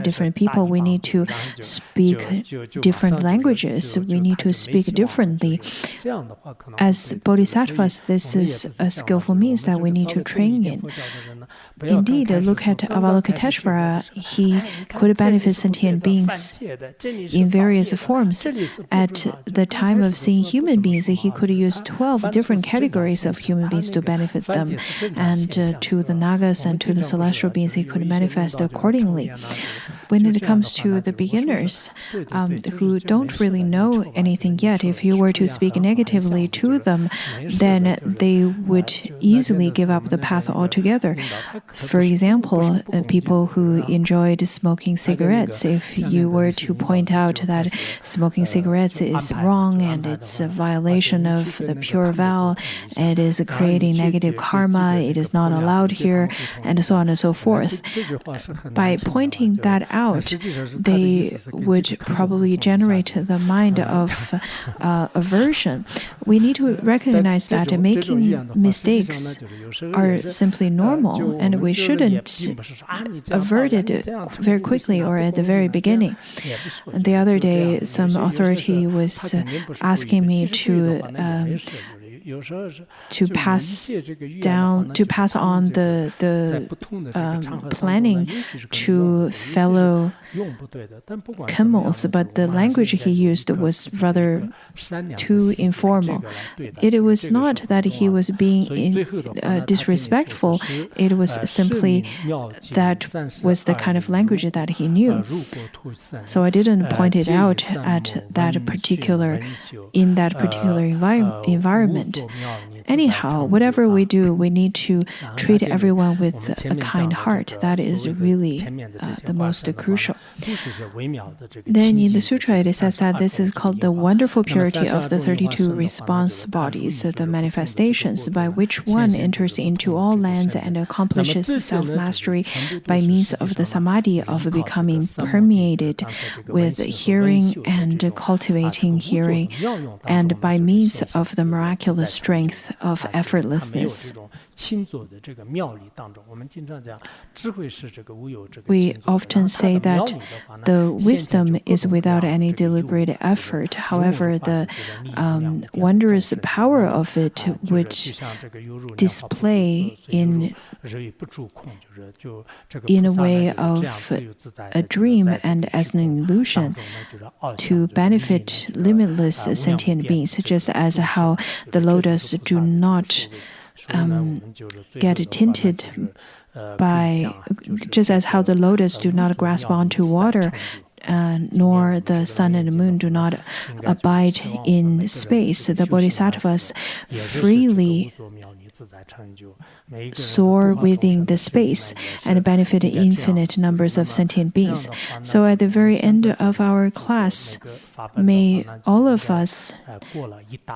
different people, we need to speak different languages. We need to speak differently. As bodhisattvas, this is a skillful means that we need to train in. Indeed, look at Avalokiteshvara. He could benefit sentient beings in various forms. At the time of seeing human beings, he could use 12 different categories of human beings to benefit them. And to the Nagas and to the celestial beings, he could manifest accordingly. When it comes to the beginners who don't really know anything yet, if you were to speak negatively to them, then they would easily give up the path altogether. For example, people who enjoyed smoking cigarettes, if you were to point out that smoking cigarettes is wrong and it's a violation of the pure vow, it is creating negative karma, it is not allowed here, and so on and so forth. By pointing that out, they would probably generate the mind of aversion. We need to recognize that making mistakes are simply normal, and we shouldn't avert it very quickly or at the very beginning. The other day, some authority was asking me to pass on the planning to fellow camels, but the language he used was rather too informal. It was not that he was being disrespectful, it was simply that was the kind of language that he knew. So I didn't point it out in that particular environment. anyhow, whatever we do, we need to treat everyone with a kind heart. That is really the most crucial. Then in the sutra, it says that this is called the wonderful purity of the 32 response bodies, the manifestations by which one enters into all lands and accomplishes self-mastery by means of the samadhi of becoming permeated with hearing and cultivating hearing, and by means of the miraculous strength of effortlessness. We often say that the wisdom is without any deliberate effort. However, the wondrous power of it would display in a way of a dream and as an illusion to benefit limitless sentient beings, just as how the lotus do not get tinted by, just as how the lotus do not grasp onto water, nor the sun and the moon do not abide in space. The bodhisattvas freely soar within the space and benefit infinite numbers of sentient beings. So at the very end of our class, may all of us,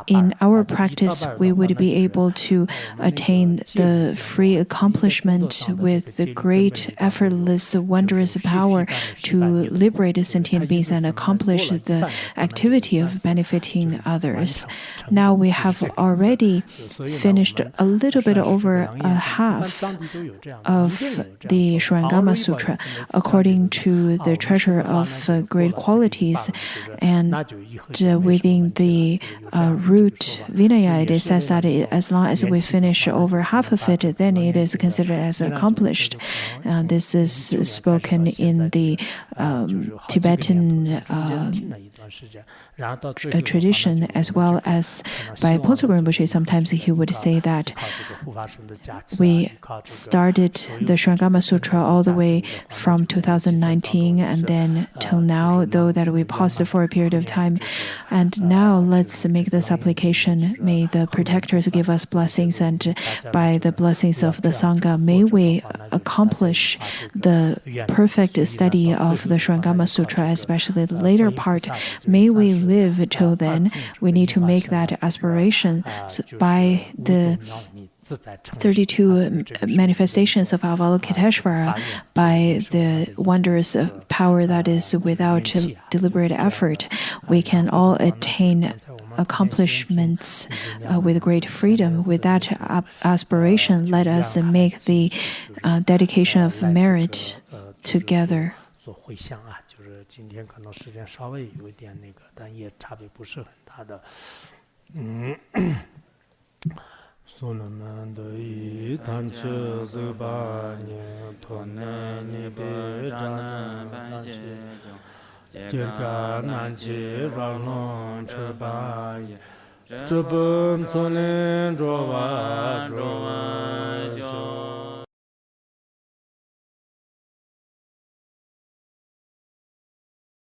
in our practice, we would be able to attain the free accomplishment with the great, effortless, wondrous power to liberate sentient beings and accomplish the activity of benefiting others. Now we have already finished a little bit over a half of the Surangama Sutra according to the treasure of great qualities, and within the root Vinaya, it says that as long as we finish over half of it, then it is considered as accomplished. This is spoken in the Tibetan tradition, as well as by Ponzo Rinpoche. Sometimes he would say that we started the Surangama Sutra all the way from 2019 and then till now, though that we paused for a period of time. And now let's make the supplication. May the protectors give us blessings, and by the blessings of the Sangha, may we accomplish the perfect study of the Surangama Sutra, especially the later part. May we live till then. We need to make that aspiration by the 32 manifestations of Avalokiteshvara, by the wondrous power that is without deliberate effort. We can all attain accomplishments with great freedom. With that aspiration, let us make the dedication of merit together. 今天可能时间稍微有一点但也差别不是很大的。苏那曼的一坛车子把年托南尼贝扎南感谢吉尔嘎南奇让龙车巴耶这本从林着哇着哇修